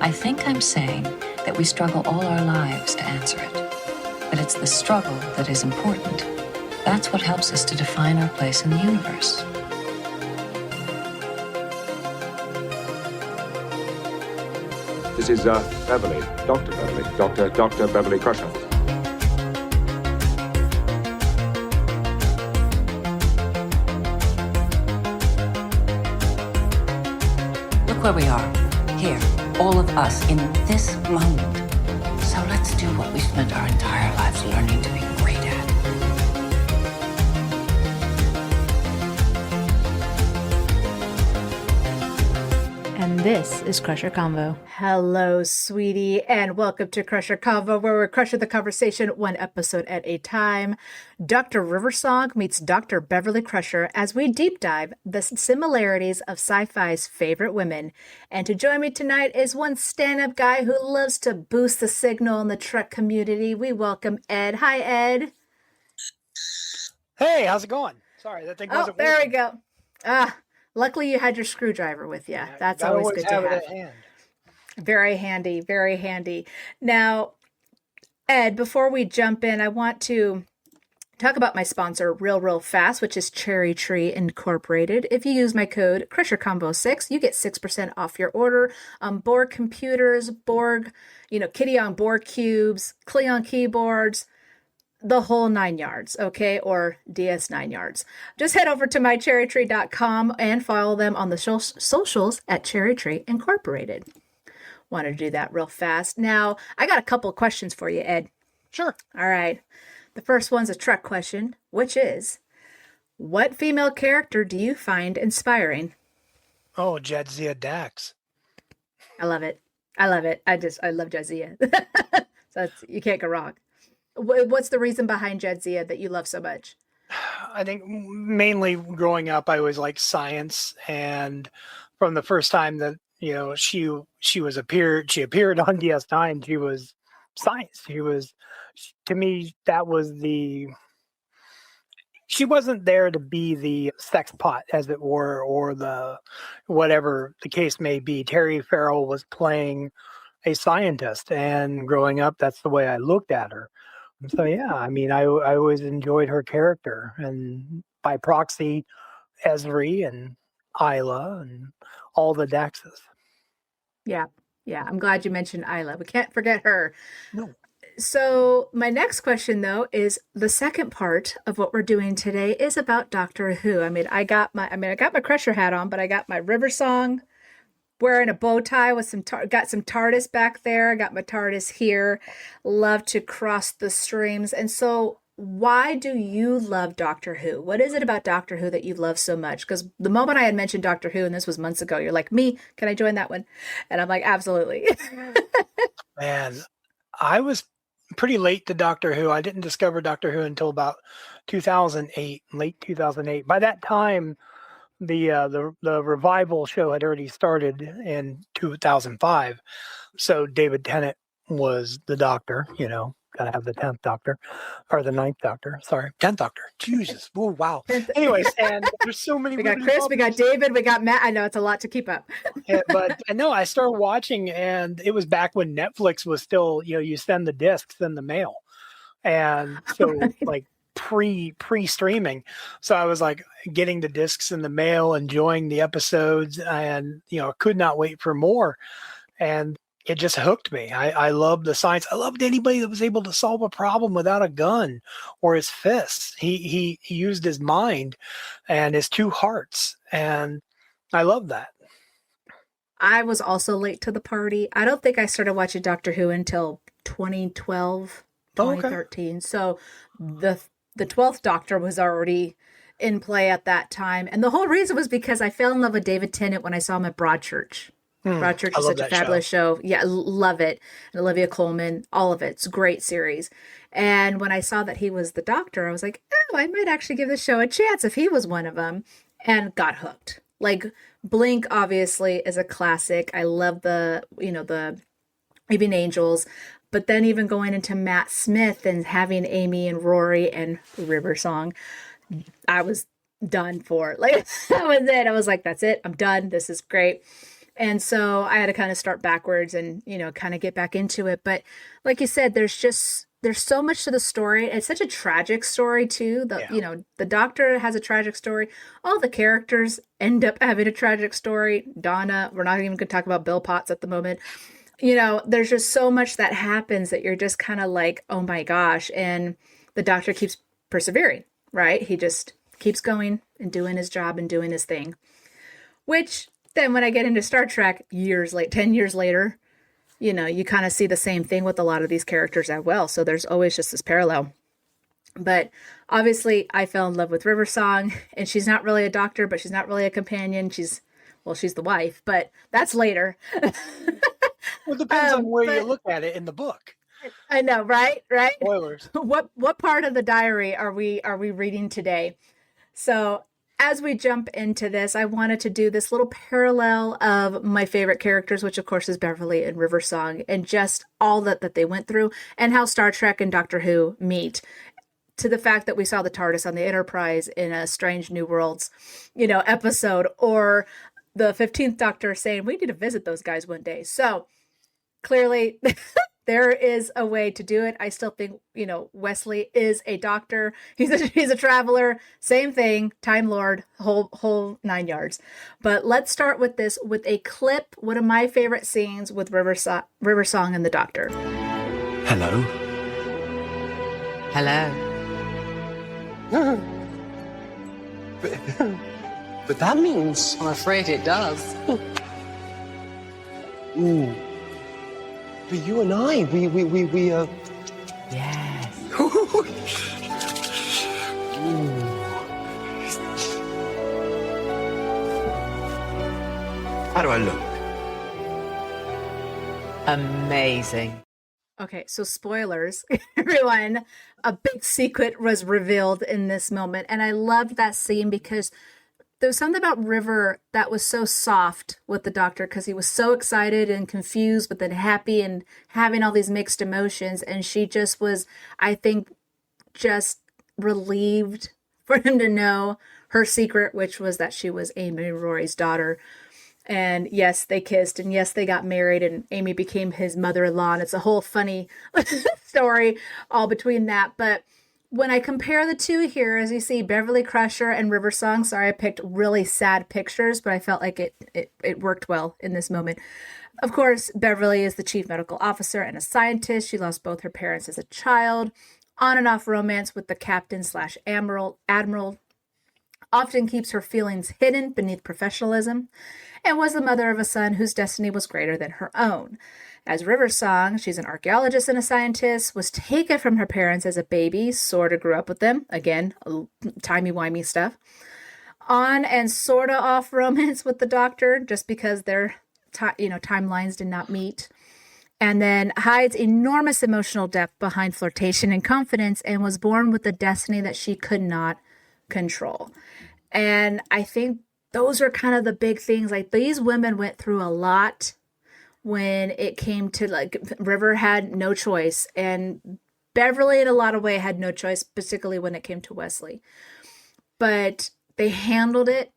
I think I'm saying that we struggle all our lives to answer it. But it's the struggle that is important. That's what helps us to define our place in the universe. This is Beverly, Dr. Beverly, Dr. Beverly Crusher. Look where we are. Here, all of us, in this moment. So let's do what we spent our entire lives learning to be great at. And this is Crusher Convo. Hello, sweetie, and welcome to Crusher Convo, where we're crushing the conversation one episode at a time. Dr. Riversong meets Dr. Beverly Crusher as we deep dive the similarities of sci-fi's favorite women. And to join me tonight is one stand-up guy who loves to boost the signal in the Trek community. We welcome Ed. Hi, Ed. Hey, how's it going? Sorry, that thing wasn't there working. we go. Luckily you had your screwdriver with you. Yeah, That's you always always good to have it have. at hand. Very handy, very handy. Now, Ed, before we jump in, I want to talk about my sponsor real fast, which is Cherry Tree Incorporated. If you use my code CrusherCombo6, you get 6% off your order on Borg computers, Borg, Kitty on Borg cubes, Cleon keyboards, the whole 9 yards, okay? Or DS9 yards. Just head over to mycherrytree.com and follow them on the socials at Cherry Tree Incorporated. Want to do that real fast. Now, I got a couple of questions for you, Ed. Sure. All right. The first one's a Trek question, which is, what female character do you find inspiring? Oh, Jadzia Dax. I love it. I love Jadzia. So you can't go wrong. What's the reason behind Jadzia that you love so much? I think mainly growing up, I always liked science, and from the first time that she appeared on DS9, she was science. To me, that was she wasn't there to be the sex pot, as it were, or the whatever the case may be. Terry Farrell was playing a scientist, and growing up, that's the way I looked at her. So yeah, I mean, I always enjoyed her character, and by proxy, Esri and Isla and all the Daxes. Yeah. I'm glad you mentioned Isla. We can't forget her. No. So my next question, though, is the second part of what we're doing today is about Doctor Who. I got my Crusher hat on, but I got my Riversong, wearing a bow tie with got some TARDIS back there. I got my TARDIS here. Love to cross the streams. And so why do you love Doctor Who? What is it about Doctor Who that you love so much? Because the moment I had mentioned Doctor Who, and this was months ago, you're like, me, can I join that one? And I'm like, absolutely. Man, I was pretty late to Doctor Who. I didn't discover Doctor Who until about 2008, late 2008. By that time, the revival show had already started in 2005. So David Tennant was the Doctor, gotta have the 10th Doctor, or the 9th Doctor. Sorry, 10th Doctor. Jesus. Oh, wow. Anyways, and there's so many. We got Chris, we got David, we got Matt. I know it's a lot to keep up. But I know I started watching, and it was back when Netflix was still, you send the discs in the mail. And so right. Like pre-streaming. So I was like getting the discs in the mail, enjoying the episodes, and, could not wait for more. And it just hooked me. I loved the science. I loved anybody that was able to solve a problem without a gun or his fists. He used his mind and his two hearts. And I love that. I was also late to the party. I don't think I started watching Doctor Who until 2012, 2013. Okay. So the 12th Doctor was already in play at that time. And the whole reason was because I fell in love with David Tennant when I saw him at Broadchurch. Broadchurch is such a fabulous show. Yeah, love it. And Olivia Colman, all of it. It's a great series. And when I saw that he was the Doctor, I was like, oh, I might actually give the show a chance if he was one of them. And got hooked. Like, Blink, obviously, is a classic. I love the Even Angels. But then even going into Matt Smith and having Amy and Rory and Riversong, I was done for. Like, that was it. I was like, that's it. I'm done. This is great. And so I had to kind of start backwards and, kind of get back into it. But like you said, there's so much to the story. It's such a tragic story too. Yeah. The doctor has a tragic story. All the characters end up having a tragic story. Donna, we're not even going to talk about Bill Potts at the moment. There's just so much that happens that you're just kind of like, oh my gosh. And the doctor keeps persevering, right? He just keeps going and doing his job and doing his thing. Which then when I get into Star Trek 10 years later, you kind of see the same thing with a lot of these characters as well. So there's always just this parallel. But obviously I fell in love with River Song, and she's not really a doctor, but she's not really a companion. She's the wife, but that's later. Well, it depends on where you look at it in the book. I know, right? Spoilers. What part of the diary are we reading today? So as we jump into this, I wanted to do this little parallel of my favorite characters, which of course is Beverly and River Song, and just all that they went through, and how Star Trek and Doctor Who meet, to the fact that we saw the TARDIS on the Enterprise in a Strange New Worlds, episode, or the 15th Doctor saying, we need to visit those guys one day. So clearly there is a way to do it. I still think, Wesley is a doctor. He's a traveler. Same thing. Time Lord, whole 9 yards. But let's start with this, with a clip. One of my favorite scenes with River Song and the Doctor. Hello. Hello. But that means... I'm afraid it does. Ooh. But you and I, we Yes. How do I look? Amazing. Okay, so spoilers, everyone. A big secret was revealed in this moment. And I loved that scene because there was something about River that was so soft with the doctor, because he was so excited and confused, but then happy and having all these mixed emotions. And she just was, I think, just relieved for him to know her secret, which was that she was Amy Rory's daughter. And yes, they kissed, and yes, they got married, and Amy became his mother-in-law. And it's a whole funny story all between that. But when I compare the two here, as you see, Beverly Crusher and River Song, sorry, I picked really sad pictures, but I felt like it worked well in this moment. Of course, Beverly is the chief medical officer and a scientist. She lost both her parents as a child. On and off romance with the captain/admiral often keeps her feelings hidden beneath professionalism, and was the mother of a son whose destiny was greater than her own. As River Song, she's an archaeologist and a scientist, was taken from her parents as a baby, sort of grew up with them. Again, timey-wimey stuff. On and sort of off romance with the doctor, just because their timelines did not meet. And then hides enormous emotional depth behind flirtation and confidence, and was born with a destiny that she could not control. And I think those are kind of the big things. Like, these women went through a lot when it came to, like, River had no choice, and Beverly in a lot of ways had no choice, particularly when it came to Wesley. But they handled it.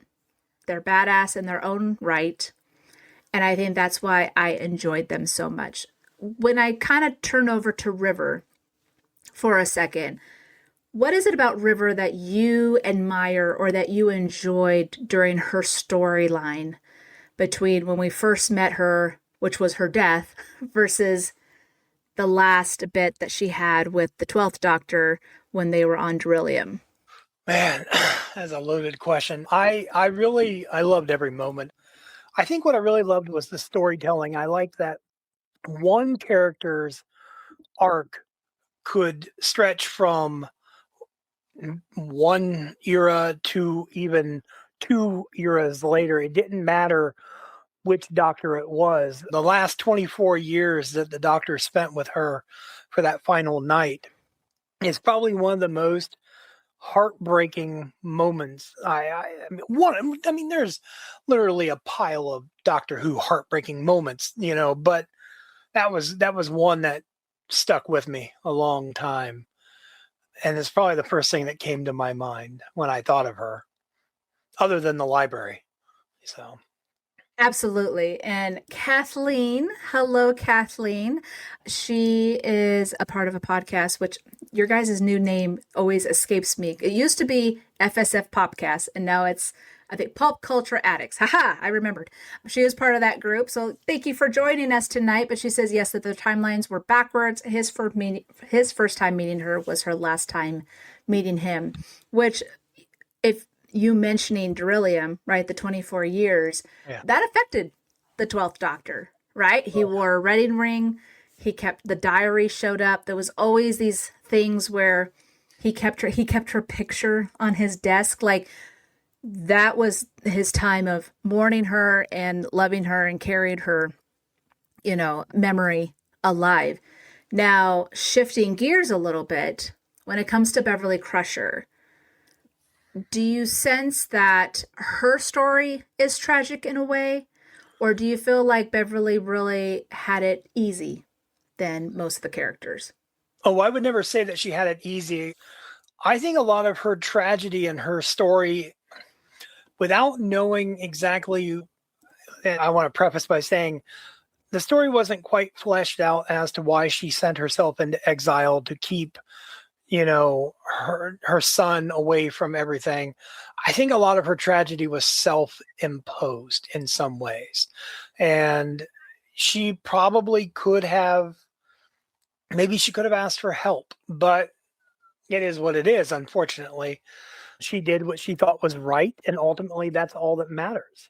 They're badass in their own right. And I think that's why I enjoyed them so much. When I kind of turn over to River for a second, what is it about River that you admire or that you enjoyed during her storyline between when we first met her, which was her death, versus the last bit that she had with the 12th Doctor when they were on Beryllium? Man, that's a loaded question. I loved every moment. I think what I really loved was the storytelling. I liked that one character's arc could stretch from one era to even 2 eras later. It didn't matter which doctor it was. The last 24 years that the doctor spent with her for that final night is probably one of the most heartbreaking moments. I mean, there's literally a pile of Doctor Who heartbreaking moments, but that was one that stuck with me a long time. And it's probably the first thing that came to my mind when I thought of her, other than the library. So, Absolutely. And Kathleen, hello, Kathleen. She is a part of a podcast, which your guys' new name always escapes me. It used to be FSF Popcast, and now it's, I think, Pulp Culture Addicts. Haha, I remembered. She is part of that group. So thank you for joining us tonight. But she says, yes, that the timelines were backwards. His first time meeting her was her last time meeting him, which, if you mentioning beryllium, right, the 24 years, Yeah. that affected the 12th Doctor, right? He wore a wedding ring. He kept, the diary showed up. There was always these things where he kept her picture on his desk. Like, that was his time of mourning her and loving her and carried her, memory alive. Now, shifting gears a little bit, when it comes to Beverly Crusher, do you sense that her story is tragic in a way? Or do you feel like Beverly really had it easy than most of the characters? Oh, I would never say that she had it easy. I think a lot of her tragedy and her story, without knowing exactly, and I want to preface by saying the story wasn't quite fleshed out as to why she sent herself into exile to keep her son away from everything. I think a lot of her tragedy was self-imposed in some ways, and she probably could have, maybe she could have asked for help, but it is what it is. Unfortunately, she did what she thought was right, and ultimately that's all that matters.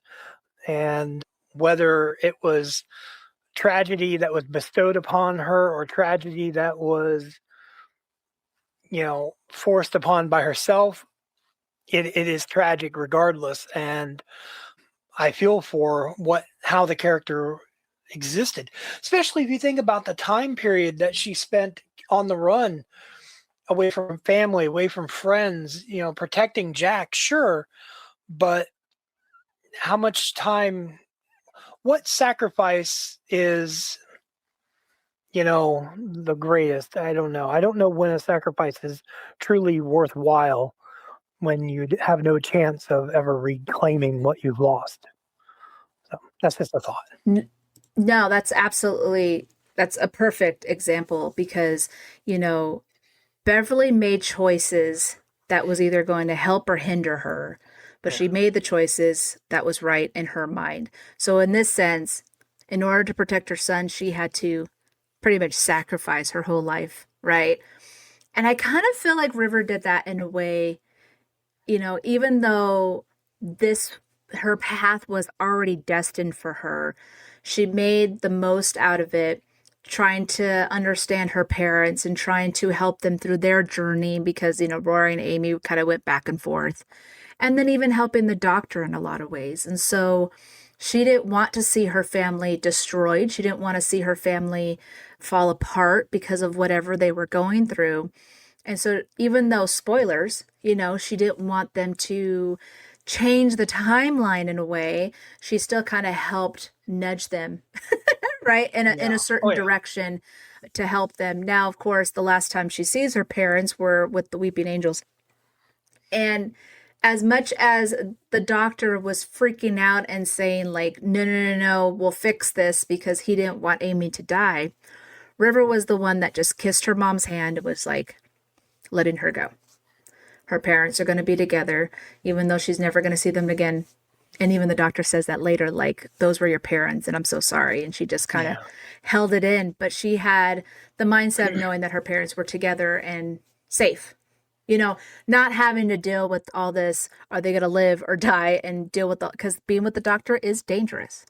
And whether it was tragedy that was bestowed upon her or tragedy that was forced upon by herself, it is tragic regardless. And I feel for how the character existed, especially if you think about the time period that she spent on the run, away from family, away from friends, protecting Jack, sure, but how much time, what sacrifice is the greatest? I don't know. I don't know when a sacrifice is truly worthwhile when you have no chance of ever reclaiming what you've lost. So that's just a thought. No, that's a perfect example because, Beverly made choices that was either going to help or hinder her, but she made the choices that was right in her mind. So in this sense, in order to protect her son, she had to pretty much sacrifice her whole life, right? And I kind of feel like River did that in a way, even though her path was already destined for her, she made the most out of it, trying to understand her parents and trying to help them through their journey because, Rory and Amy kind of went back and forth. And then even helping the Doctor in a lot of ways. And so she didn't want to see her family destroyed. She didn't want to see her family fall apart because of whatever they were going through. And so even though, spoilers, she didn't want them to change the timeline in a way, she still kind of helped nudge them, right, in a certain direction to help them. Now, of course, the last time she sees her parents were with the Weeping Angels. And as much as the Doctor was freaking out and saying, like, no, we'll fix this because he didn't want Amy to die, River was the one that just kissed her mom's hand and was like, letting her go. Her parents are going to be together, even though she's never going to see them again. And even the Doctor says that later, like, those were your parents and I'm so sorry. And she just kind of held it in. But she had the mindset of knowing that her parents were together and safe. Not having to deal with all this, are they going to live or die, and deal with because being with the Doctor is dangerous.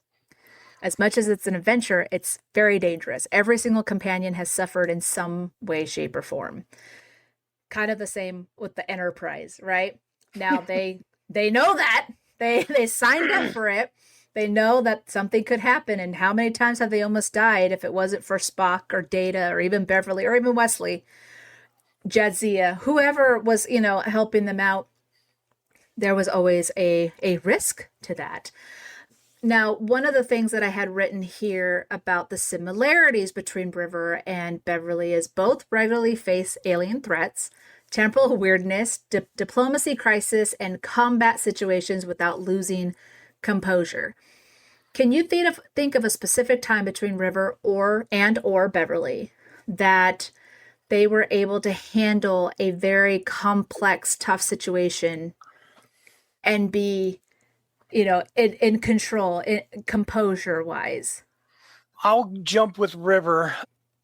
As much as it's an adventure, it's very dangerous. Every single companion has suffered in some way, shape, or form. Kind of the same with the Enterprise, right? Now they know that. They signed up for it. They know that something could happen, and how many times have they almost died if it wasn't for Spock or Data or even Beverly or even Wesley, Jadzia, whoever was, helping them out. There was always a risk to that. Now, one of the things that I had written here about the similarities between River and Beverly is both regularly face alien threats, temporal weirdness, diplomacy crisis, and combat situations without losing composure. Can you think of a specific time between River or Beverly that they were able to handle a very complex, tough situation and be, in control, composure wise? I'll jump with River.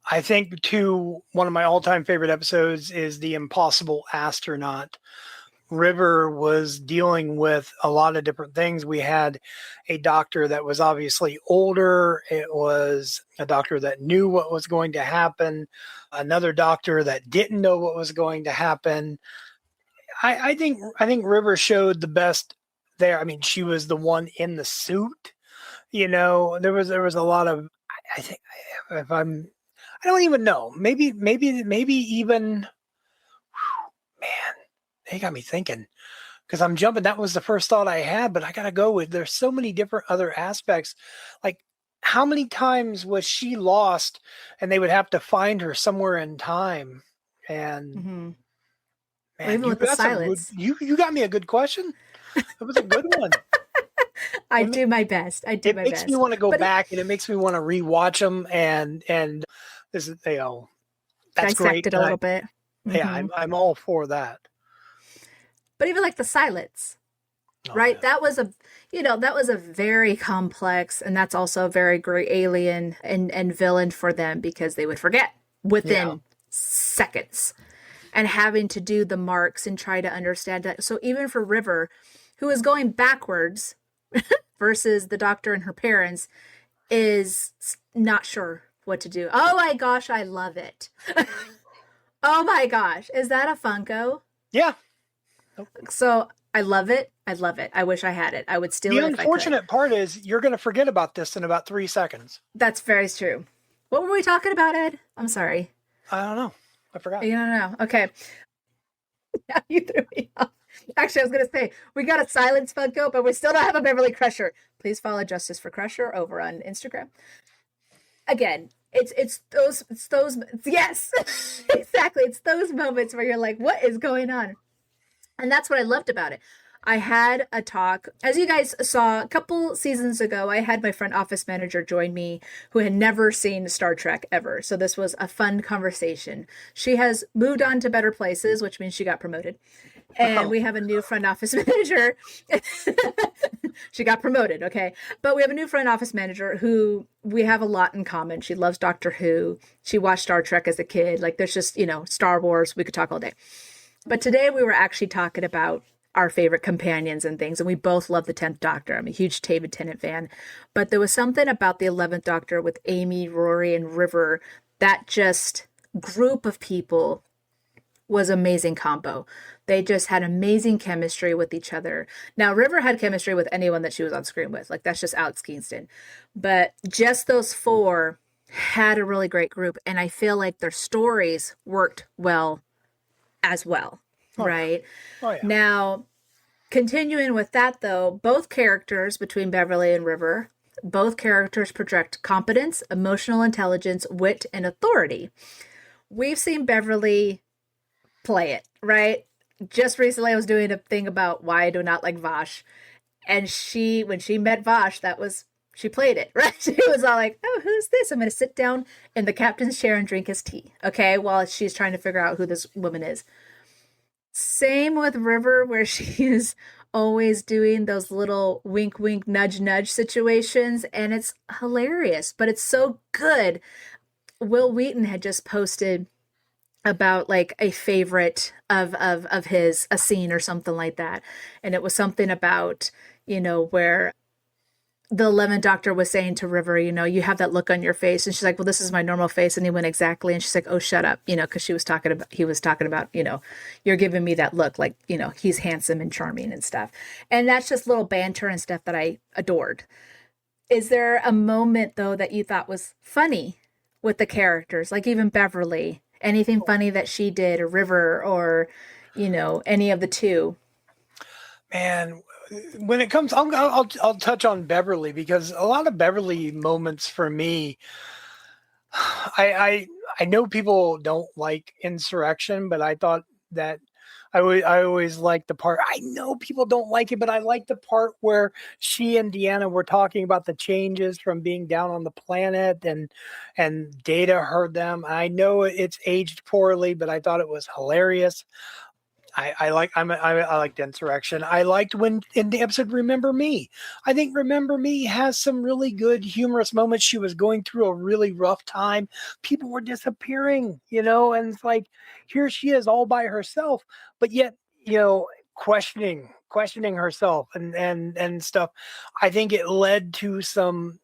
I think one of my all-time favorite episodes is The Impossible Astronaut. River was dealing with a lot of different things. We had a doctor that was obviously older. It was a doctor that knew what was going to happen. Another doctor that didn't know what was going to happen. I think River showed the best there. I mean, she was the one in the suit. There was a lot of, I think, if I'm, I don't even know. Maybe even, man, they got me thinking, because I'm jumping. That was the first thought I had, but I got to go with, there's so many different other aspects. Like, how many times was she lost and they would have to find her somewhere in time? And man, even with the silence. You got me a good question. That was a good one. I do my best. It makes me want to go back, and it makes me want to rewatch them. And this is, that's great. Dissect it a little bit. Yeah, I'm all for that. But even like the silence, right? Yeah. That was a very complex, and that's also a very great alien and villain for them, because they would forget within seconds, and having to do the marks and try to understand that. So even for River, who is going backwards versus the doctor and her parents, is not sure what to do. Oh my gosh, I love it. Oh my gosh. Is that a Funko? Yeah. So I love it. I love it. I wish I had it. I would steal it. The unfortunate part is you're going to forget about this in about 3 seconds. That's very true. What were we talking about, Ed? I'm sorry. I don't know. I forgot. You don't know. Okay. Now you threw me off. Actually, I was going to say, we got a silence Funko, but we still don't have a Beverly Crusher. Please follow Justice for Crusher over on Instagram. Again, it's those, yes, exactly. It's those moments where you're like, what is going on? And that's what I loved about it. I had a talk, as you guys saw a couple seasons ago, I had my front office manager join me who had never seen Star Trek ever. So this was a fun conversation. She has moved on to better places, which means she got promoted. And we have a new front office manager. She got promoted, okay? But we have a new front office manager who we have a lot in common. She loves Doctor Who. She watched Star Trek as a kid. Like, there's just, Star Wars. We could talk all day. But today we were actually talking about our favorite companions and things. And we both love the 10th Doctor. I'm a huge David Tennant fan. But there was something about the 11th Doctor with Amy, Rory, and River. That just group of people was amazing combo. They just had amazing chemistry with each other. Now, River had chemistry with anyone that she was on screen with. Like, that's just Alex Kingston. But just those four had a really great group. And I feel like their stories worked well as well. Right? Oh, yeah. Now, continuing with that, though, both characters between Beverly and River, both characters project competence, emotional intelligence, wit, and authority. We've seen Beverly play it, right? Just recently, I was doing a thing about why I do not like Vosh. And when she met Vosh, she played it, right? She was all like, oh, who's this? I'm going to sit down in the captain's chair and drink his tea, okay? While she's trying to figure out who this woman is. Same with River, where she is always doing those little wink, wink, nudge, nudge situations. And it's hilarious, but it's so good. Will Wheaton had just posted about like a favorite of his, a scene or something like that. And it was something about, where the 11th Doctor was saying to River, you have that look on your face. And she's like, well, this is my normal face. And he went, exactly. And she's like, oh, shut up. Cause he was talking about, you're giving me that look like, he's handsome and charming and stuff. And that's just little banter and stuff that I adored. Is there a moment though, that you thought was funny with the characters? Like even Beverly, anything funny that she did, or River, or, any of the two? Man, when it comes, I'll touch on Beverly, because a lot of Beverly moments for me, I know people don't like Insurrection, but I thought that I always like the part. I know people don't like it, but I like the part where she and Deanna were talking about the changes from being down on the planet, and Data heard them. I know it's aged poorly, but I thought it was hilarious. I liked Insurrection. I liked when in the episode Remember Me. I think Remember Me has some really good humorous moments. She was going through a really rough time. People were disappearing, and it's like here she is all by herself, but yet, questioning herself and stuff. I think it led to some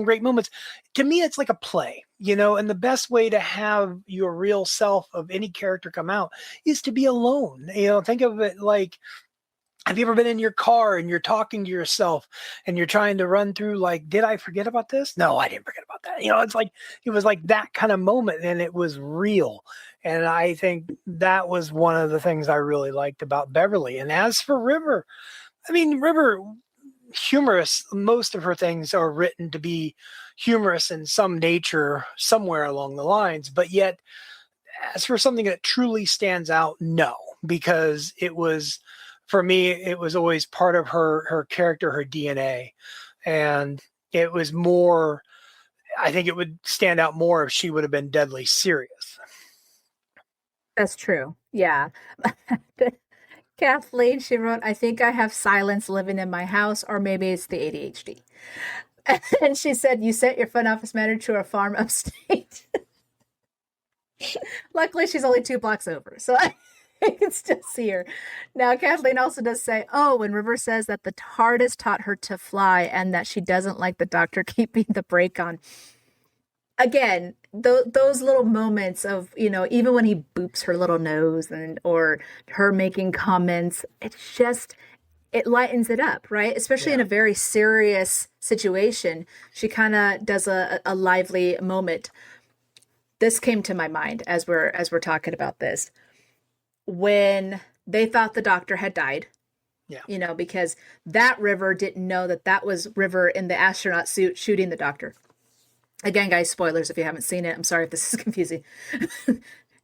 great moments. To me, it's like a play, and the best way to have your real self of any character come out is to be alone. Think of it like, have you ever been in your car and you're talking to yourself and you're trying to run through like, did I forget about this? No, I didn't forget about that. It's like, it was like that kind of moment, and it was real. And I think that was one of the things I really liked about Beverly. And as for River, River, humorous. Most of her things are written to be humorous in some nature somewhere along the lines, but yet as for something that truly stands out, no, because it was, for me, it was always part of her character, her DNA. And it was more, I think it would stand out more if she would have been deadly serious. That's true. Yeah. Kathleen, she wrote, I think I have silence living in my house, or maybe it's the ADHD. And she said, you sent your front office manager to a farm upstate. Luckily, she's only 2 blocks over, so I can still see her. Now, Kathleen also does say, oh, when River says that the TARDIS taught her to fly and that she doesn't like the doctor keeping the brake on. Again, those little moments of, even when he boops her little nose or her making comments, it lightens it up, right? Especially in a very serious situation. She kind of does a lively moment. This came to my mind as we're talking about this. When they thought the doctor had died, because that River didn't know that was River in the astronaut suit shooting the doctor. Again, guys, spoilers if you haven't seen it. I'm sorry if this is confusing.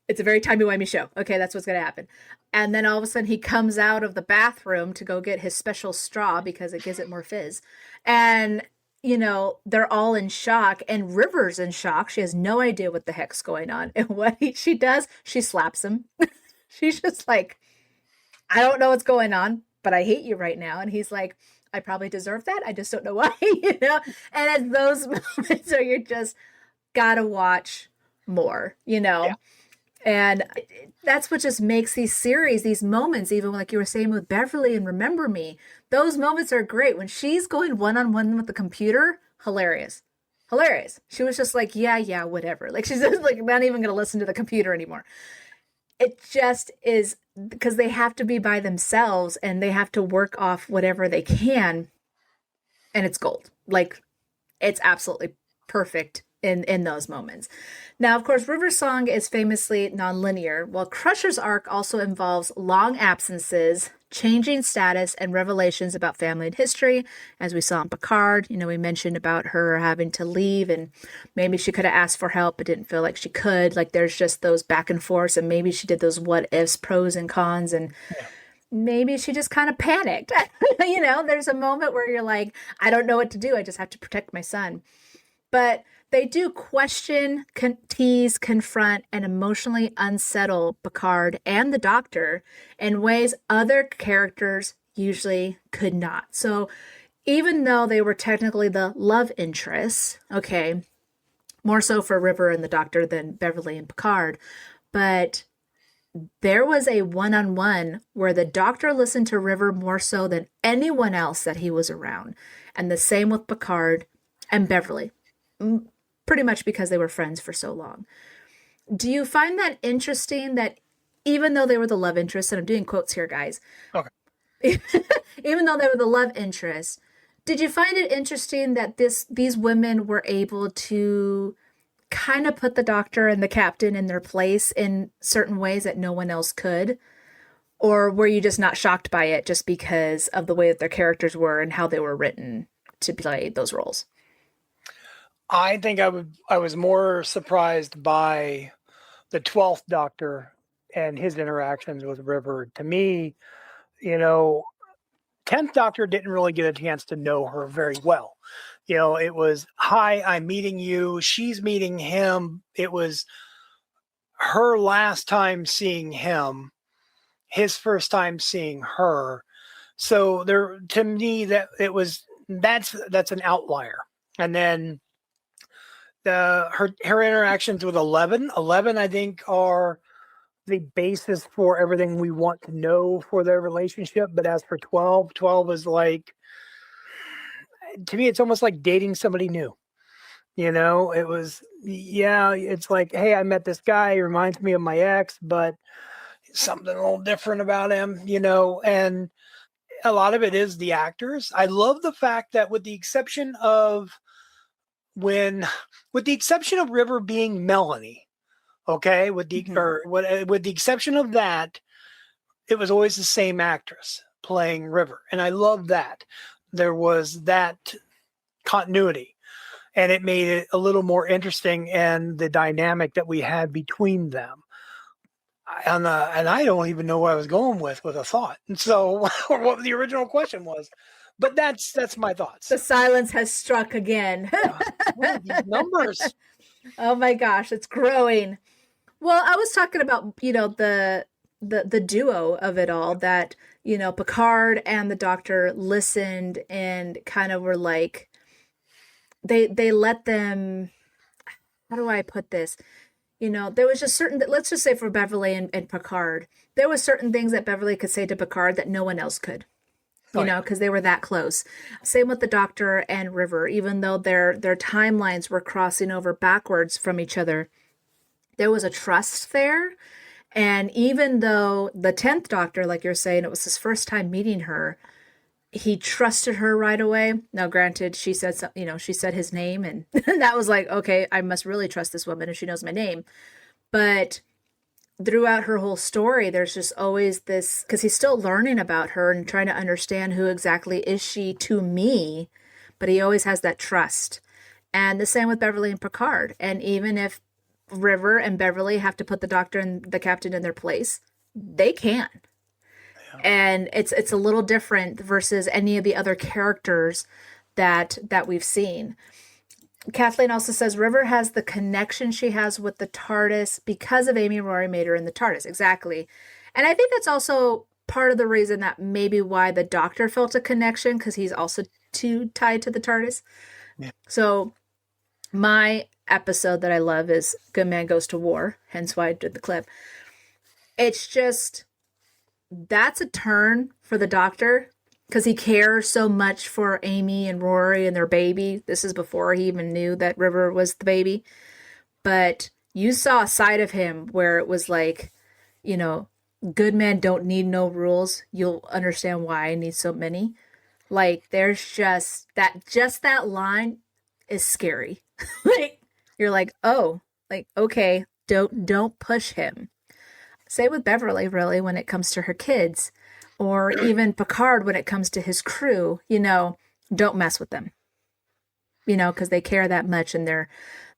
It's a very timey-wimey show. Okay, that's what's going to happen. And then all of a sudden he comes out of the bathroom to go get his special straw because it gives it more fizz. And, they're all in shock. And River's in shock. She has no idea what the heck's going on. And what she does, she slaps him. She's just like, I don't know what's going on, but I hate you right now. And he's like, I probably deserve that. I just don't know why, And it's those moments where you're just gotta watch more, Yeah. And that's what just makes these series, these moments, even like you were saying with Beverly and Remember Me, those moments are great. When she's going one-on-one with the computer, hilarious. She was just like, yeah, whatever. Like she's just like not even gonna listen to the computer anymore. It just is because they have to be by themselves and they have to work off whatever they can. And it's gold. Like it's absolutely perfect in those moments. Now, of course, River's song is famously nonlinear, while Crusher's arc also involves long absences, changing status, and revelations about family and history, as we saw in Picard. We mentioned about her having to leave, and maybe she could have asked for help, but didn't feel like she could. Like there's just those back and forths, and maybe she did those what ifs, pros and cons, and maybe she just kind of panicked. There's a moment where you're like, I don't know what to do. I just have to protect my son. But they do question, tease, confront, and emotionally unsettle Picard and the Doctor in ways other characters usually could not. So even though they were technically the love interests, okay, more so for River and the Doctor than Beverly and Picard, but there was a one-on-one where the Doctor listened to River more so than anyone else that he was around. And the same with Picard and Beverly. Pretty much because they were friends for so long. Do you find that interesting that even though they were the love interest, and I'm doing quotes here, guys. Okay. Even though they were the love interest, did you find it interesting that these women were able to kind of put the Doctor and the Captain in their place in certain ways that no one else could? Or were you just not shocked by it just because of the way that their characters were and how they were written to play those roles? I think I was more surprised by the 12th Doctor and his interactions with River, to me, you know, 10th Doctor didn't really get a chance to know her very well. You know, it was, hi, I'm meeting you. She's meeting him. It was her last time seeing him, his first time seeing her. So there, to me, that's an outlier. And then her interactions with 11, I think, are the basis for everything we want to know for their relationship. But as for 12 is like, to me, it's almost like dating somebody new. You know, it was, yeah, it's like, hey, I met this guy, he reminds me of my ex, but something a little different about him, you know, and a lot of it is the actors. I love the fact that with the exception of River being Melanie, okay, with the exception of that, it was always the same actress playing River. And I love that. There was that continuity. And it made it a little more interesting, and the dynamic that we had between them. And I don't even know where I was going with a thought. And so, or what the original question was. But that's my thoughts. The silence has struck again. These numbers. Oh my gosh, it's growing. Well, I was talking about, you know, the duo of it all, that, you know, Picard and the Doctor listened and kind of were like, they let them, how do I put this? You know, there was just certain, let's just say for Beverly and Picard, there was certain things that Beverly could say to Picard that no one else could, you know, because they were that close. Same with the Doctor and River, even though their timelines were crossing over backwards from each other, there was a trust there. And even though the 10th Doctor, like you're saying, it was his first time meeting her, he trusted her right away. Now, granted, she said, she said his name, and that was like, okay, I must really trust this woman if she knows my name. But throughout her whole story, there's just always this, because he's still learning about her and trying to understand who exactly is she to me, but he always has that trust. And the same with Beverly and Picard. And even if River and Beverly have to put the Doctor and the Captain in their place, they can. And it's a little different versus any of the other characters that we've seen. Kathleen also says River has the connection she has with the TARDIS because of Amy Rory made her in the TARDIS. Exactly. And I think that's also part of the reason that maybe why the Doctor felt a connection, because he's also too tied to the TARDIS. Yeah. So my episode that I love is Good Man Goes to War, hence why I did the clip. It's just, that's a turn for the Doctor because he cares so much for Amy and Rory and their baby. This is before he even knew that River was the baby. But you saw a side of him where it was like, you know, good men don't need no rules. You'll understand why I need so many. Like, there's just that line is scary. Like, you're like, oh, like, okay, don't push him. Same with Beverly, really, when it comes to her kids, or even Picard when it comes to his crew, you know, don't mess with them, you know, because they care that much and they're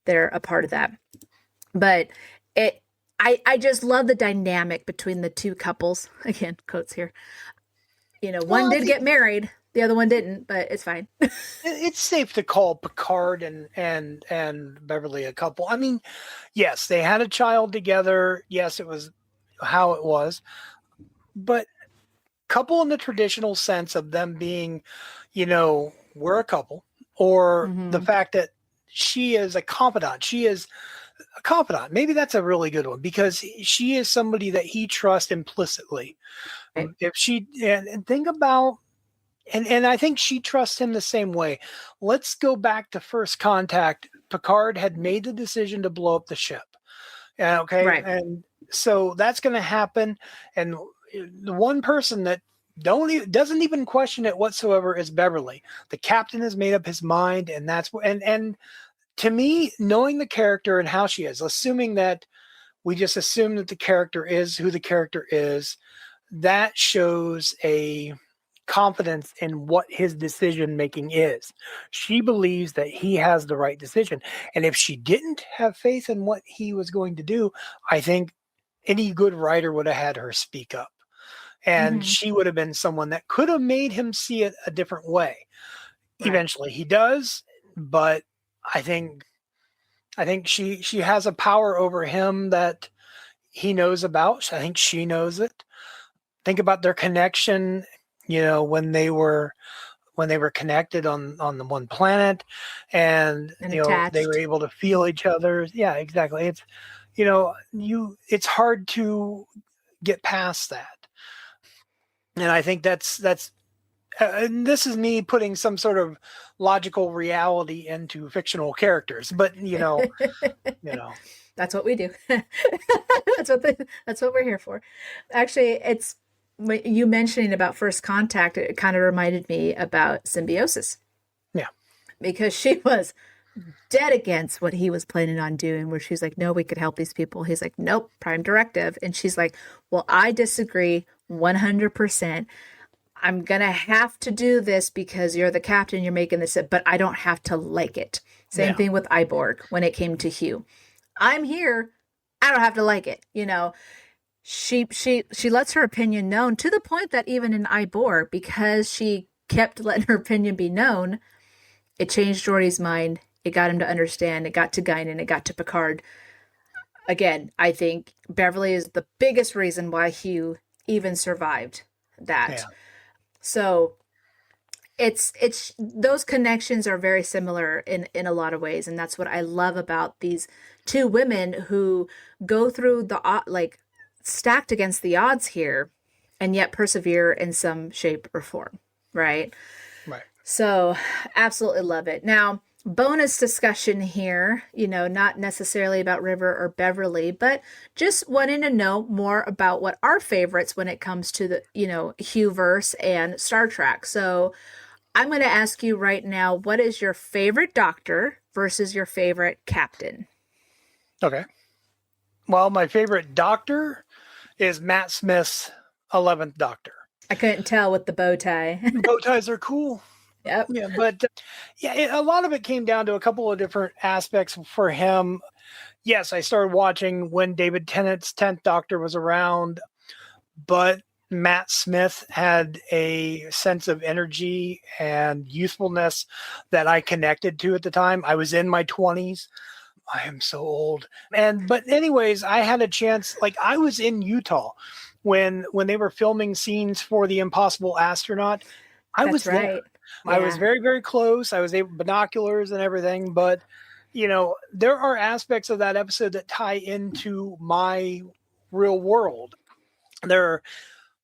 a part of that. But I just love the dynamic between the two couples. Again, quotes here. You know, one did get married, the other one didn't, but it's fine. It's safe to call Picard and Beverly a couple. I mean, yes, they had a child together. Yes, it was how it was, but couple in the traditional sense of them being, you know, we're a couple, or the fact that she is a confidant. Maybe that's a really good one because she is somebody that he trusts implicitly. Right. If she and think about, and I think she trusts him the same way. Let's go back to First Contact. Picard had made the decision to blow up the ship. Okay. Right. And so that's going to happen. And the one person that doesn't even question it whatsoever is Beverly. The captain has made up his mind, and and to me, knowing the character and how she is, assuming that we just assume that the character is who the character is, that shows a confidence in what his decision making is. She believes that he has the right decision. And if she didn't have faith in what he was going to do, I think any good writer would have had her speak up. And she would have been someone that could have made him see it a different way. Right. Eventually he does, but I think she has a power over him that he knows about. I think she knows it. Think about their connection, when they were connected on the one planet, and attached. they were able to feel each other. Yeah, exactly. It's it's hard to get past that. And I think that's and this is me putting some sort of logical reality into fictional characters, but that's what we do. That's what we're here for. Actually, it's you mentioning about first contact. It kind of reminded me about Symbiosis. Yeah, because she was dead against what he was planning on doing, where she's like, no, we could help these people. He's like, nope, prime directive. And she's like, well, I disagree 100%. I'm going to have to do this because you're the captain, you're making this, but I don't have to like it. Same thing with Iborg when it came to Hugh. I'm here. I don't have to like it. She lets her opinion known to the point that even in Iborg, because she kept letting her opinion be known, it changed Geordi's mind. It got him to understand. It got to Guinan. It got to Picard. Again, I think Beverly is the biggest reason why Hugh even survived that. Yeah. So it's those connections are very similar in a lot of ways. And that's what I love about these two women who go through stacked against the odds here and yet persevere in some shape or form. Right. Right. So absolutely love it. Now, bonus discussion here, not necessarily about River or Beverly, but just wanting to know more about what our favorites when it comes to the, Hugh-verse and Star Trek. So I'm going to ask you right now, what is your favorite Doctor versus your favorite Captain? Okay. Well, my favorite Doctor is Matt Smith's 11th Doctor. I couldn't tell with the bow tie. Bow ties are cool. Yep. Yeah, but a lot of it came down to a couple of different aspects for him. Yes, I started watching when David Tennant's 10th Doctor was around, but Matt Smith had a sense of energy and usefulness that I connected to at the time. I was in my 20s. I am so old. But anyways, I had a chance, I was in Utah when they were filming scenes for The Impossible Astronaut. I was there. Right. Yeah. I was very, very close. I was able binoculars and everything, but there are aspects of that episode that tie into my real world. There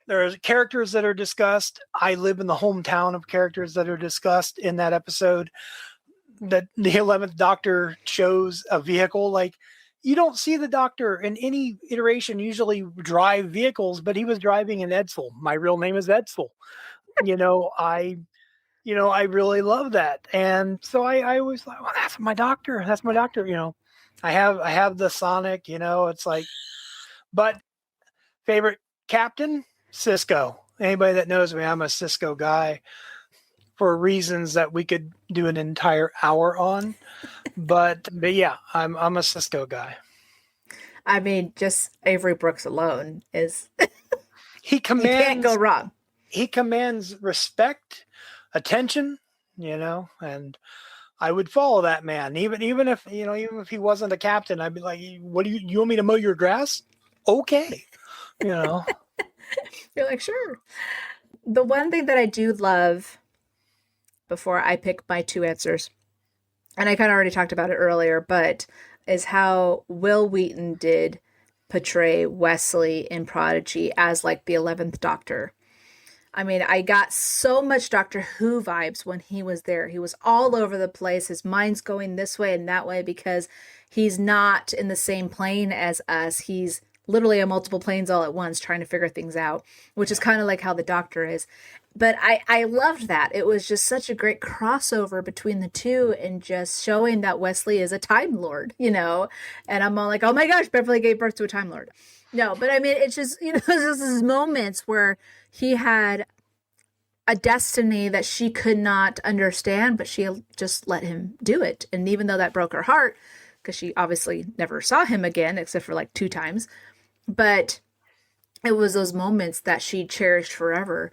are characters that are discussed. I live in the hometown of characters that are discussed in that episode. That the 11th Doctor chose a vehicle. You don't see the Doctor in any iteration usually drive vehicles, but he was driving an Edsel. My real name is Edsel. I really love that. And so I was like, well, that's my Doctor. That's my Doctor. I have the Sonic, it's but favorite Captain, Cisco. Anybody that knows me, I'm a Cisco guy for reasons that we could do an entire hour on. But yeah, I'm a Cisco guy. I mean, just Avery Brooks alone is he commands, you can't go wrong. He commands respect, attention, and I would follow that man. Even if he wasn't a captain, I'd be like, what do you want me to mow your grass? Okay. You're like, sure. The one thing that I do love before I pick my two answers, and I kind of already talked about it earlier, but is how Will Wheaton did portray Wesley in Prodigy as the 11th Doctor. I mean, I got so much Doctor Who vibes when he was there. He was all over the place. His mind's going this way and that way because he's not in the same plane as us. He's literally on multiple planes all at once trying to figure things out, which is kind of like how the Doctor is. But I loved that. It was just such a great crossover between the two and just showing that Wesley is a Time Lord, and I'm all like, oh my gosh, Beverly gave birth to a Time Lord. No, but I mean, it's just, there's just these moments where he had a destiny that she could not understand, but she just let him do it. And even though that broke her heart, because she obviously never saw him again, except for 2 times, But it was those moments that she cherished forever.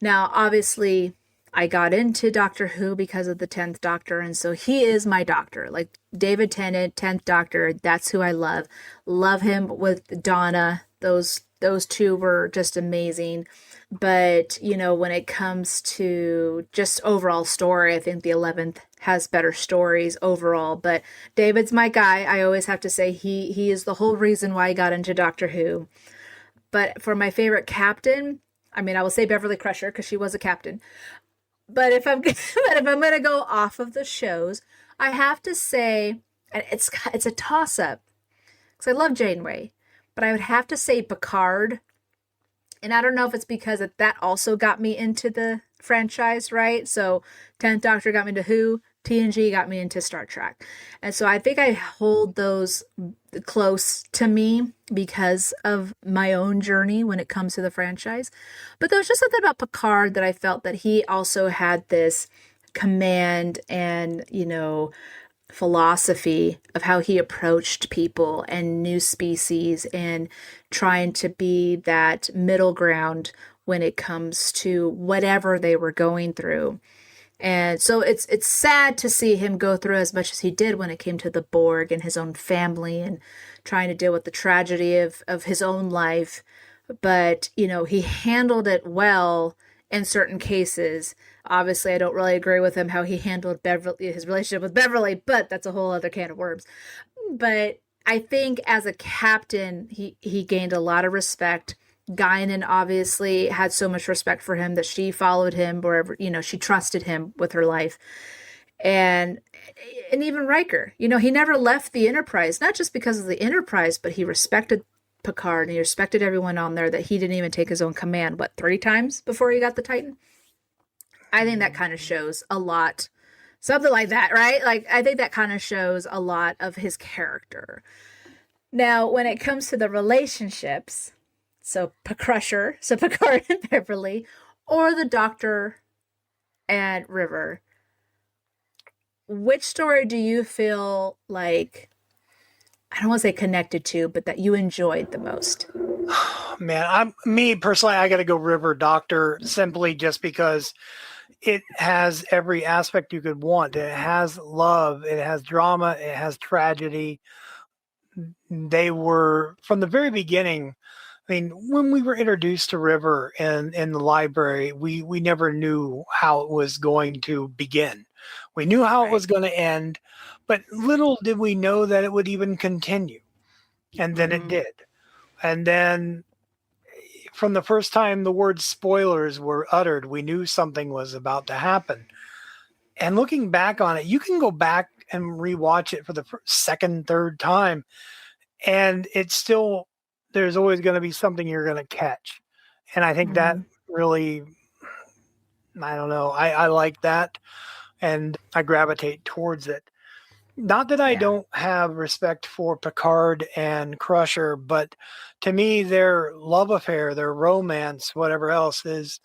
Now, obviously, I got into Doctor Who because of the 10th Doctor, and so he is my doctor. Like David Tennant, 10th Doctor, that's who I love. Love him with Donna. Those two were just amazing. But, when it comes to just overall story, I think the 11th has better stories overall. But David's my guy. I always have to say he is the whole reason why I got into Doctor Who. But for my favorite captain, I mean, I will say Beverly Crusher because she was a captain. But if I'm but if I'm gonna go off of the shows, I have to say, and it's a toss up because I love Janeway, but I would have to say Picard. And I don't know if it's because that also got me into the franchise, right? So 10th Doctor got me into Who, TNG got me into Star Trek. And so I think I hold those close to me because of my own journey when it comes to the franchise. But there was just something about Picard that I felt that he also had this command and, philosophy of how he approached people and new species and trying to be that middle ground when it comes to whatever they were going through. And so it's sad to see him go through as much as he did when it came to the Borg and his own family and trying to deal with the tragedy of his own life. But, he handled it well in certain cases. Obviously, I don't really agree with him how he handled his relationship with Beverly, but that's a whole other can of worms. But I think as a captain, he gained a lot of respect. Guinan obviously had so much respect for him that she followed him wherever, she trusted him with her life. And even Riker, he never left the Enterprise, not just because of the Enterprise, but he respected Picard and he respected everyone on there that he didn't even take his own command, 3 times before he got the Titan? I think that kind of shows a lot, something like that, right? Like, I think that kind of shows a lot of his character. Now, when it comes to the relationships, so Picard and Beverly, or the Doctor and River, which story do you feel like, I don't want to say connected to, but that you enjoyed the most? Man, me personally, I got to go River Doctor simply just because it has every aspect you could want. It has love, it has drama, it has tragedy. They were from the very beginning. I mean, when we were introduced to River in the library, we never knew how it was going to begin. We knew how it was going to end, but little did we know that it would even continue. And then it did. And then from the first time the word spoilers were uttered, we knew something was about to happen. And looking back on it, you can go back and rewatch it for the second, third time, and it's still, there's always going to be something you're going to catch. And I think that really, I don't know, I like that, and I gravitate towards it. Not that I don't have respect for Picard and Crusher, but to me, their love affair, their romance, whatever else, is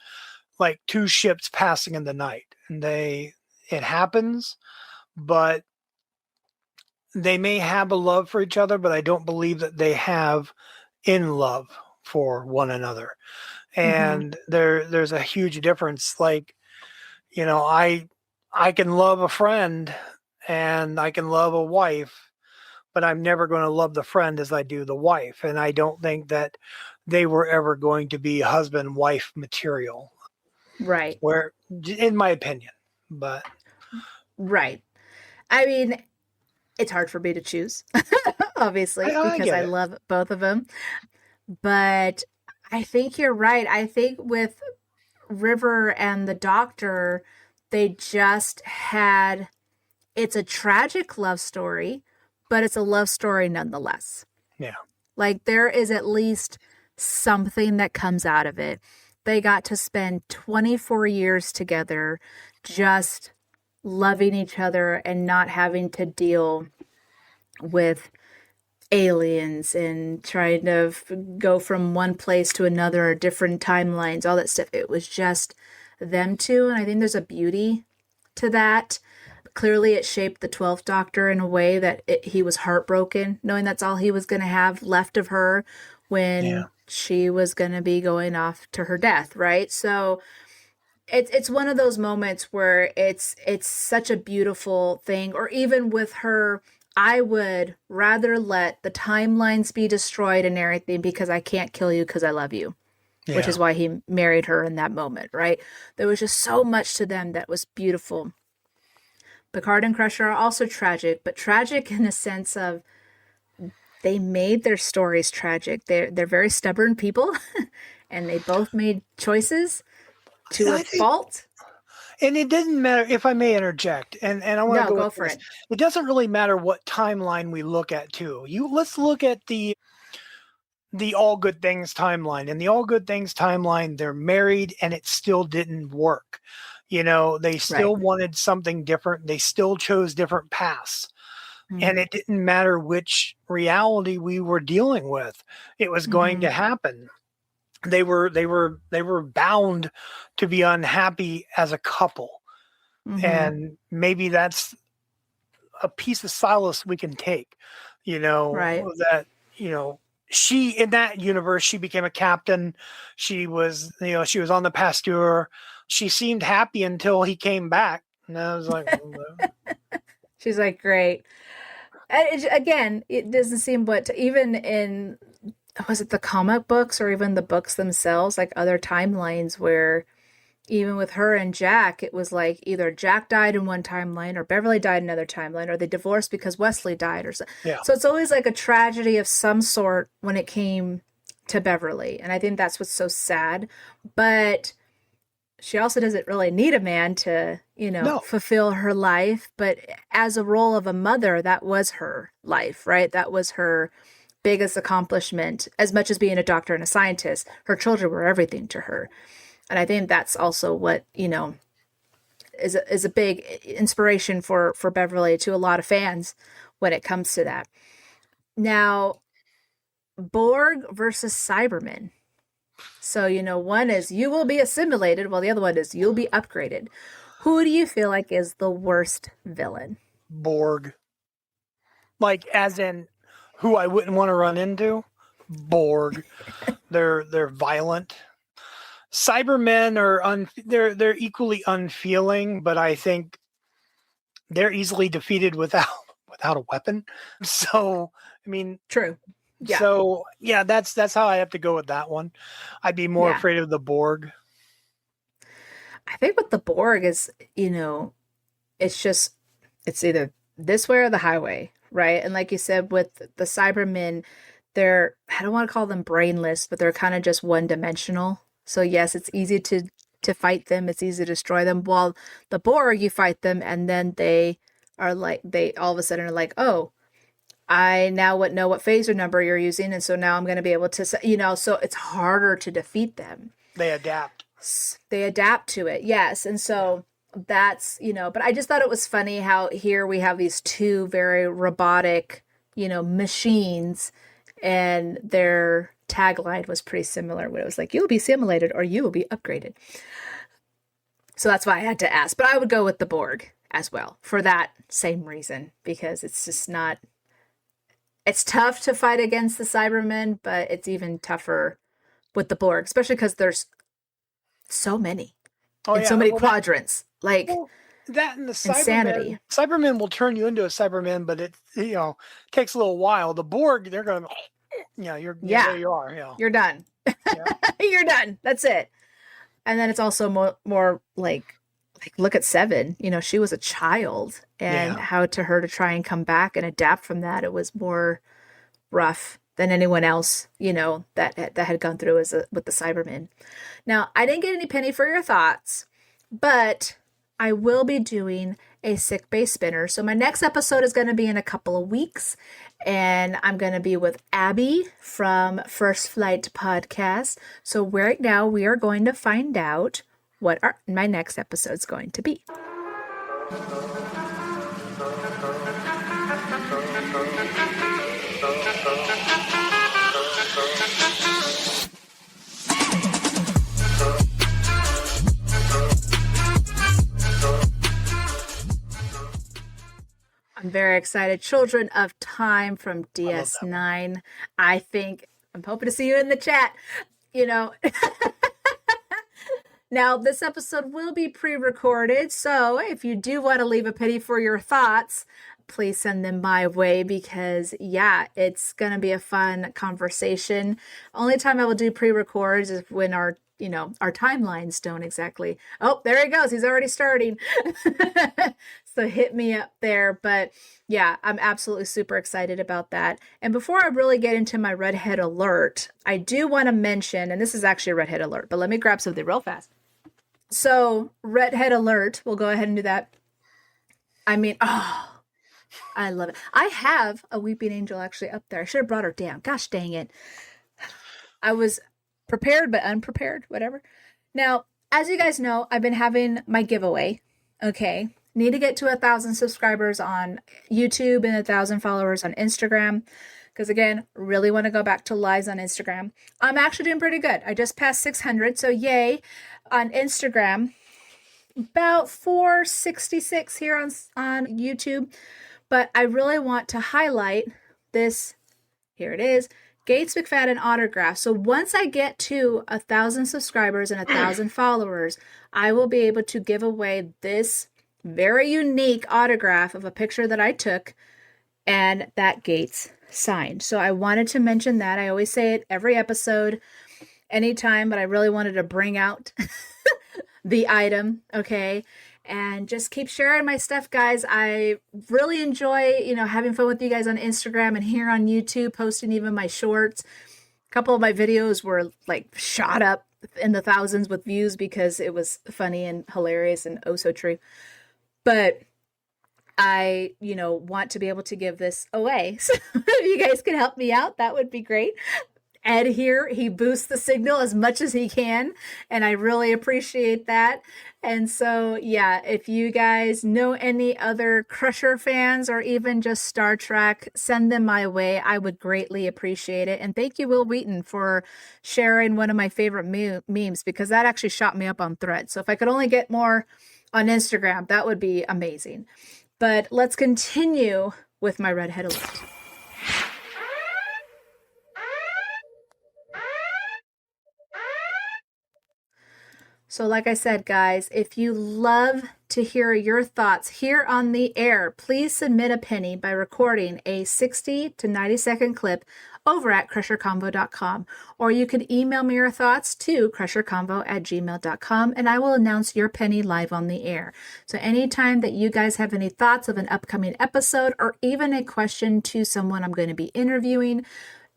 like two ships passing in the night. And it happens, but they may have a love for each other, but I don't believe that they have in love for one another. And there's a huge difference. Like, I can love a friend and I can love a wife, but I'm never going to love the friend as I do the wife. And I don't think that they were ever going to be husband-wife material. Right. Where, in my opinion, but. Right. I mean, it's hard for me to choose, obviously, because I love both of them. But I think you're right. I think with River and the Doctor, they just had, it's a tragic love story, but it's a love story nonetheless. Yeah. Like, there is at least something that comes out of it. They got to spend 24 years together just loving each other and not having to deal with aliens and trying to go from one place to another, different timelines, all that stuff. It was just them two. And I think there's a beauty to that. Clearly, it shaped the 12th Doctor in a way that he was heartbroken, knowing that's all he was going to have left of her when she was going to be going off to her death, right? So it's one of those moments where it's such a beautiful thing. Or even with her, I would rather let the timelines be destroyed and everything because I can't kill you because I love you, which is why he married her in that moment, right? There was just so much to them that was beautiful. Picard and Crusher are also tragic, but tragic in the sense of they made their stories tragic. They're very stubborn people, and they both made choices to a fault. And it doesn't matter, if I may interject, and I want to go for it. It doesn't really matter what timeline we look at too. Let's look at the All Good Things timeline. In the All Good Things timeline, they're married and it still didn't work. They still wanted something different. They still chose different paths. Mm-hmm. And it didn't matter which reality we were dealing with. It was going to happen. They were bound to be unhappy as a couple. Mm-hmm. And maybe that's a piece of solace we can take, that, she, in that universe, she became a captain. She was on the Pasteur. She seemed happy until he came back. And I was like, she's like, great. And again, it doesn't seem, but even in, was it the comic books or even the books themselves, like other timelines where even with her and Jack, it was like either Jack died in one timeline or Beverly died in another timeline, or they divorced because Wesley died or so. Yeah. So it's always like a tragedy of some sort when it came to Beverly. And I think that's what's so sad. But she also doesn't really need a man to, fulfill her life. But as a role of a mother, that was her life, right? That was her biggest accomplishment. As much as being a doctor and a scientist, her children were everything to her. And I think that's also what, is a big inspiration for Beverly to a lot of fans when it comes to that. Now, Borg versus Cybermen. So, one is you will be assimilated, while the other one is you'll be upgraded. Who do you feel like is the worst villain? Borg. Like, as in who I wouldn't want to run into? Borg. They're violent. Cybermen are they're equally unfeeling, but I think they're easily defeated without a weapon. So, I mean, true. Yeah. So, yeah, that's how I have to go with that one. I'd be more afraid of the Borg. I think with the Borg is, it's either this way or the highway, right? And like you said, with the Cybermen, I don't want to call them brainless, but they're kind of just one-dimensional. So yes, it's easy to fight them. It's easy to destroy them. While the Borg, you fight them, and then they all of a sudden are like, oh, I now know what phaser number you're using, and so now I'm going to be able to, so it's harder to defeat them. They adapt. They adapt to it, yes. And so that's, but I just thought it was funny how here we have these two very robotic, machines, and their tagline was pretty similar, where it was like, you'll be simulated or you will be upgraded. So that's why I had to ask. But I would go with the Borg as well for that same reason, because it's just not... It's tough to fight against the Cybermen, but it's even tougher with the Borg, especially because there's so many so many quadrants. That and the insanity. Cybermen will turn you into a Cyberman, but it takes a little while. The Borg, they're going to, there you are. Yeah. You're done. Yeah. You're done. That's it. And then it's also more like look at Seven. She was a child, and how to her to try and come back and adapt from that, it was more rough than anyone else, that had gone through with the Cybermen. Now, I didn't get any penny for your thoughts, but I will be doing a sick bay spinner. So my next episode is going to be in a couple of weeks, and I'm going to be with Abby from First Flight Podcast. So right now we are going to find out what my next episode is going to be. I'm very excited. Children of Time from DS9. I think I'm hoping to see you in the chat. You know, now this episode will be pre-recorded, so if you do want to leave a penny for your thoughts, please send them my way because yeah, it's gonna be a fun conversation. Only time I will do pre-records is when our timelines don't exactly. Oh, there he goes. He's already starting. So hit me up there. But yeah, I'm absolutely super excited about that. And before I really get into my redhead alert, I do want to mention, and this is actually a redhead alert, but let me grab something real fast. So redhead alert, we'll go ahead and do that. I mean, oh, I love it. I have a weeping angel actually up there. I should have brought her down. Gosh dang it. I was prepared but unprepared, whatever. Now, as you guys know, I've been having my giveaway. Okay. Need to get to 1,000 subscribers on YouTube and 1,000 followers on Instagram. Because again, really want to go back to lives on Instagram. I'm actually doing pretty good. I just passed 600. So yay. On Instagram, about 466 here on YouTube. But I really want to highlight this. Here it is. Gates McFadden autograph. So once I get to 1,000 subscribers and 1,000 followers, I will be able to give away this very unique autograph of a picture that I took and that Gates signed. So I wanted to mention that. I always say it every episode, anytime, but I really wanted to bring out the item, okay? And just keep sharing my stuff, guys. I really enjoy, having fun with you guys on Instagram and here on YouTube, posting even my shorts. A couple of my videos were like shot up in the thousands with views because it was funny and hilarious and oh so true. But I, want to be able to give this away. So if you guys can help me out, that would be great. Ed here, he boosts the signal as much as he can, and I really appreciate that. And so, yeah, if you guys know any other Crusher fans or even just Star Trek, send them my way. I would greatly appreciate it. And thank you, Will Wheaton, for sharing one of my favorite memes, because that actually shot me up on Threads. So if I could only get more on Instagram, that would be amazing. But let's continue with my redhead alert. So like I said, guys, if you love to hear your thoughts here on the air, please submit a penny by recording a 60 to 90 second clip over at crusherconvo.com, or you can email me your thoughts to crusherconvo@gmail.com, and I will announce your penny live on the air. So anytime that you guys have any thoughts of an upcoming episode or even a question to someone I'm going to be interviewing,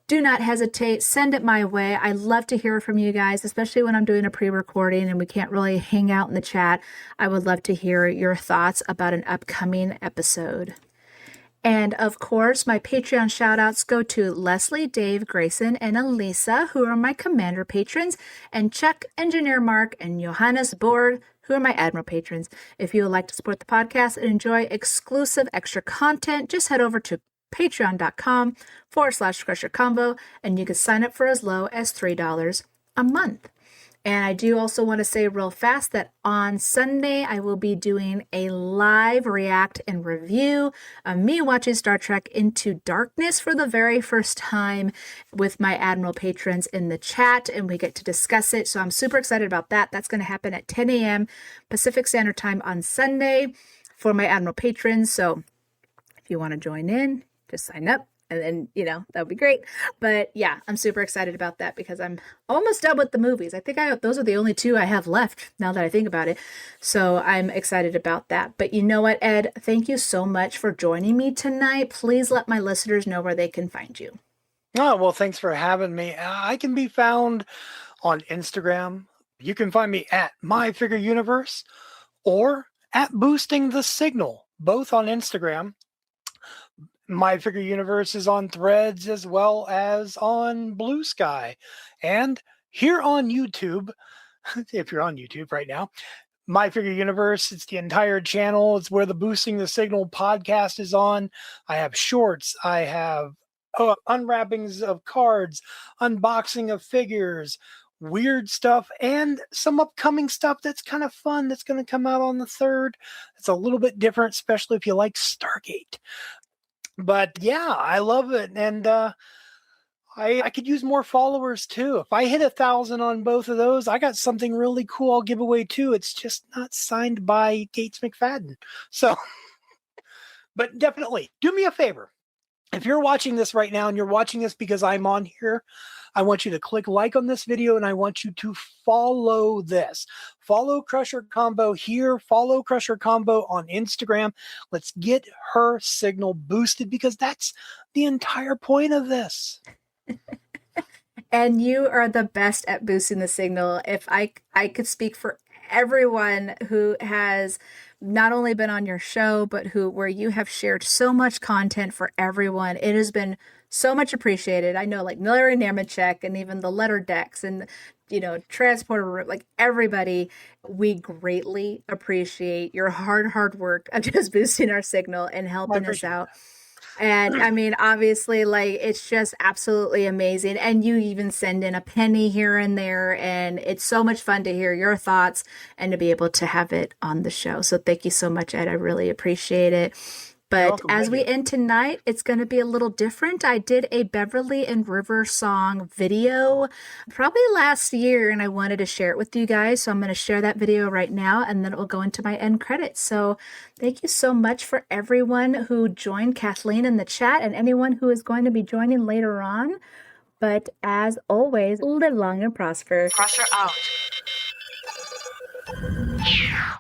do not hesitate. Send it my way. I love to hear from you guys, especially when I'm doing a pre-recording and we can't really hang out in the chat. I would love to hear your thoughts about an upcoming episode. And of course, my Patreon shout-outs go to Leslie, Dave, Grayson, and Elisa, who are my Commander patrons, and Chuck, Engineer Mark, and Johannes Bohr, who are my Admiral patrons. If you would like to support the podcast and enjoy exclusive extra content, just head over to patreon.com/Crusher Convo, and you can sign up for as low as $3 a month. And I do also want to say real fast that on Sunday, I will be doing a live react and review of me watching Star Trek Into Darkness for the very first time with my Admiral patrons in the chat, and we get to discuss it. So I'm super excited about that. That's going to happen at 10 a.m. Pacific Standard Time on Sunday for my Admiral patrons. So if you want to join in, just sign up. And then, that would be great. But yeah, I'm super excited about that because I'm almost done with the movies. I think those are the only two I have left now that I think about it. So I'm excited about that. But you know what, Ed? Thank you so much for joining me tonight. Please let my listeners know where they can find you. Oh, well, thanks for having me. I can be found on Instagram. You can find me at MyFigureUniverse or at Boosting the Signal, both on Instagram. My Figure Universe is on Threads as well as on Blue Sky. And here on YouTube, if you're on YouTube right now, My Figure Universe, it's the entire channel. It's where the Boosting the Signal podcast is on. I have shorts. I have unwrappings of cards, unboxing of figures, weird stuff, and some upcoming stuff that's kind of fun that's going to come out on the 3rd. It's a little bit different, especially if you like Stargate. But yeah, I love it. And I could use more followers too. If I hit 1,000 on both of those, I got something really cool I'll give away too. It's just not signed by Gates McFadden. So, but definitely do me a favor. If you're watching this right now and you're watching this because I'm on here, I want you to click like on this video and I want you to follow this. Follow Crusher Combo here. Follow Crusher Combo on Instagram. Let's get her signal boosted because that's the entire point of this. And you are the best at boosting the signal. If I could speak for everyone who has not only been on your show, but where you have shared so much content for everyone. It has been so much appreciated. I know like Larry Nemechek and even the letter decks and, Transporter, like everybody, we greatly appreciate your hard work of just boosting our signal and helping us out. And I mean, obviously, like, it's just absolutely amazing. And you even send in a penny here and there. And it's so much fun to hear your thoughts and to be able to have it on the show. So thank you so much, Ed. I really appreciate it. But as we end tonight, it's going to be a little different. I did a Beverly and River song video probably last year, and I wanted to share it with you guys. So I'm going to share that video right now, and then it will go into my end credits. So thank you so much for everyone who joined, Kathleen in the chat, and anyone who is going to be joining later on. But as always, live long and prosper. Crusher out.